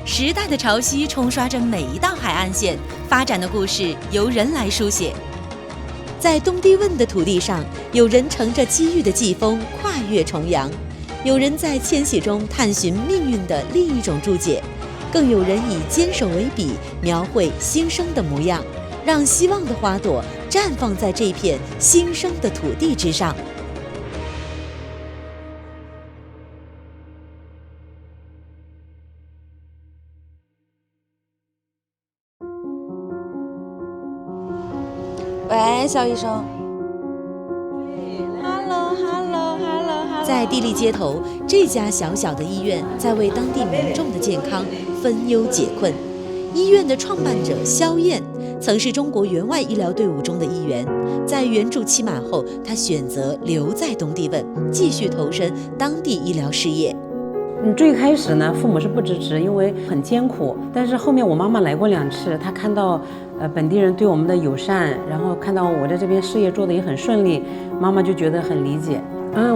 时代的潮汐冲刷着每一道海岸线，发展的故事由人来书写。在东帝汶的土地上，有人乘着机遇的季风跨越重洋，有人在迁徙中探寻命运的另一种注解，更有人以坚守为笔，描绘新生的模样，让希望的花朵绽放在这片新生的土地之上。喂，肖医生。在地利街头，这家小小的医院在为当地民众的健康分忧解困。医院的创办者肖燕曾是中国援外医疗队伍中的一员，在援助期满后，他选择留在东帝汶，继续投身当地医疗事业。最开始呢，父母是不支持，因为很艰苦。但是后面我妈妈来过2次，她看到本地人对我们的友善，然后看到我在这边事业做得也很顺利，妈妈就觉得很理解。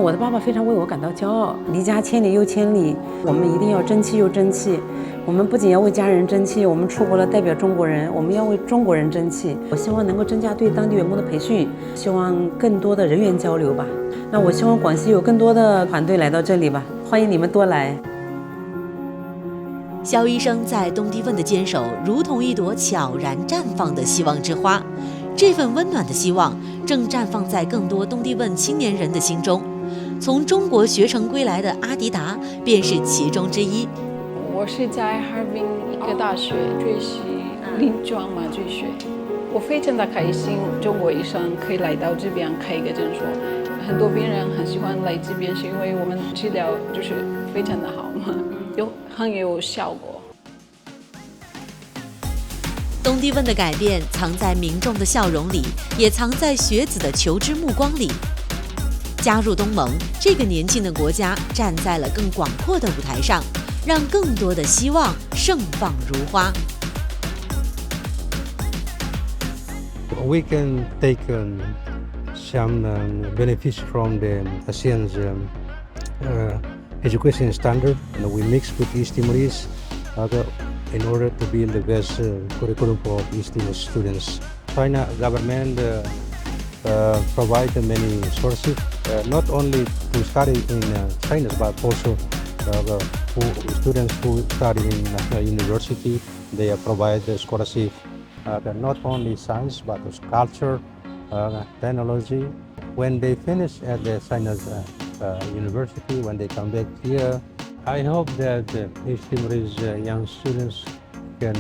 我的爸爸非常为我感到骄傲，离家千里又千里，我们一定要争气又争气。我们不仅要为家人争气，我们出国了代表中国人，我们要为中国人争气。我希望能够增加对当地员工的培训，希望更多的人员交流吧。那我希望广西有更多的团队来到这里吧，欢迎你们多来。肖医生在东帝汶的坚守，如同一朵悄然绽放的希望之花。这份温暖的希望正绽放在更多东帝汶青年人的心中。从中国学成归来的阿迪达便是其中之一。我是在哈尔滨一个大学学习临床麻醉学，我非常的开心，中国医生可以来到这边开一个诊所。很多病人很喜欢来这边，是因为我们治疗就是非常的好嘛，很有效果。东帝汶的改变藏在民众的笑容里，也藏在学子的求知目光里。加入东盟，这个年轻的国家站在了更广阔的舞台上，让更多的希望盛放如花。We can take some benefits from the ASEAN's education standard, and we mix with East Timorese in order to build the best curriculum for East Timor students. China government provide many sources, not only to study in China, but also students who study in national university. They provide the scholarship, not only science but also culture, technology. When they finish at the China's university, when they come back here, I hope that East Timorese young students can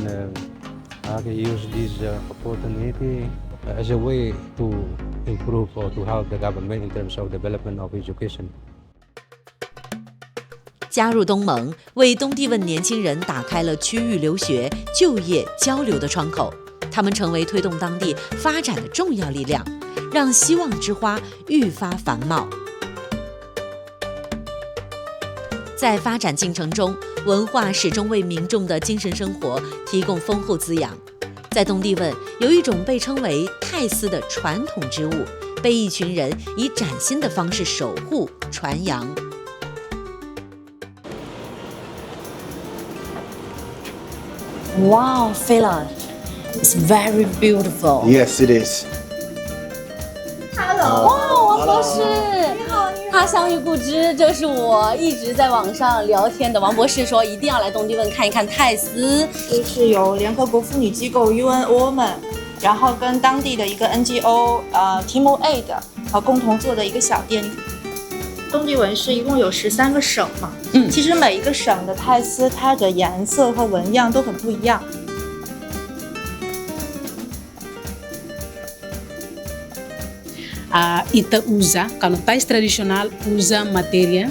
use this opportunity as a way to improve or to help the government in terms of development of education. 加入东盟，为东帝汶年轻人打开了区域留学、就业、交流的窗口。他们成为推动当地发展的重要力量，让希望之花愈发繁茂。在发展进程中，文化始终为民众的精神生活提供丰厚滋养。在东帝汶，有一种被称为泰丝的传统织物，被一群人以崭新的方式守护、传扬。Wow, Fela, it's very beautiful. Yes, it is. Hello. 哇，王博士，你好，你好。他乡遇故知，这是我一直在网上聊天的。王博士说一定要来东帝汶看一看泰丝。这是由联合国妇女机构 UN Women， 然后跟当地的一个 NGO Timor Aid 共同做的一个小店。东帝汶是一共有13个省嘛，其实每一个省的泰丝它的颜色和纹样都很不一样。Ita usa, kalau tais tradisional usa matéria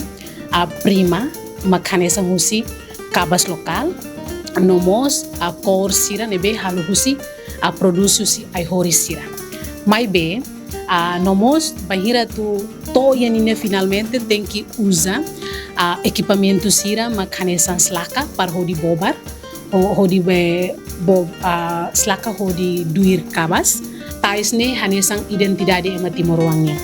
prima, makanesa husi, kabas lokal, nomos cor sira nebe halu husi, produce husi ai hori sira. Mai be, nomos bahira tu to yanine finalmente tem que usar equipamento sira makanesa slaka para hodi bobar, hodi slaka hodi duir kabas. Tais ne hanesang identidade ema timoroangnya.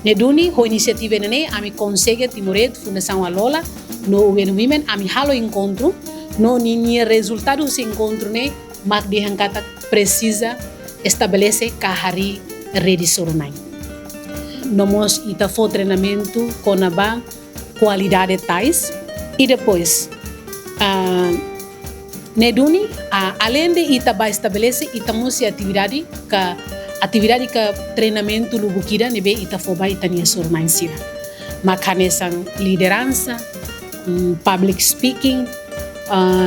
Ne duni ho inisiative ne ami consegue Timoret Fundação Alola no Women ami halo encontro no ni resultado se encontra ne mak dihangkata precisa estabelece kahari ready sornai. Nomos ita for treinamento com a qualidade tais e depois Neduni, além de ita vai estabelecer ita musi atividade que treinamento lubukida nebe ita foba ita nia sornai sira. Makanesang liderança, public speaking,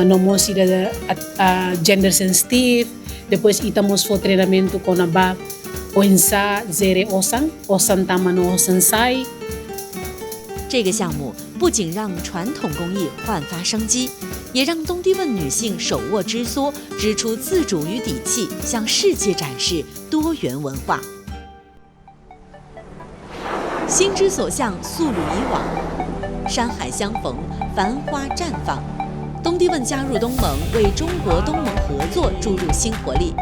nomos ida gender sensitive, depois ita mos for treinamento com a oinsa zere osan tamano osan sai。这个项目不仅让传统工艺焕发生机，也让东帝汶女性手握织梭，织出自主与底气，向世界展示多元文化。心之所向，素履以往，山海相逢，繁花绽放。东帝汶加入东盟，为中国东盟合作注入新活力。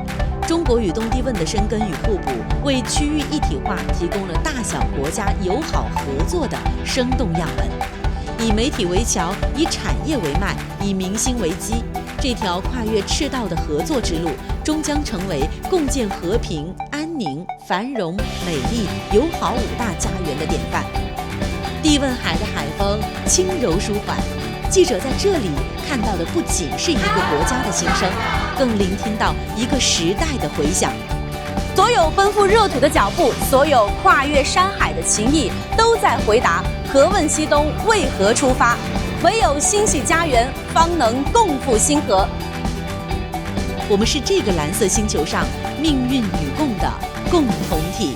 中国与东帝汶的深耕与互补，为区域一体化提供了大小国家友好合作的生动样本。以媒体为桥，以产业为脉，以民心为基，这条跨越赤道的合作之路，终将成为共建和平、安宁、繁荣、美丽、友好5大家园的典范。帝汶海的海风轻柔舒缓，记者在这里看到的不仅是一个国家的心声，更聆听到一个时代的回响。所有奔赴热土的脚步，所有跨越山海的情谊，都在回答何问西东为何出发？唯有欣喜家园，方能共赴星河。我们是这个蓝色星球上命运与共的共同体。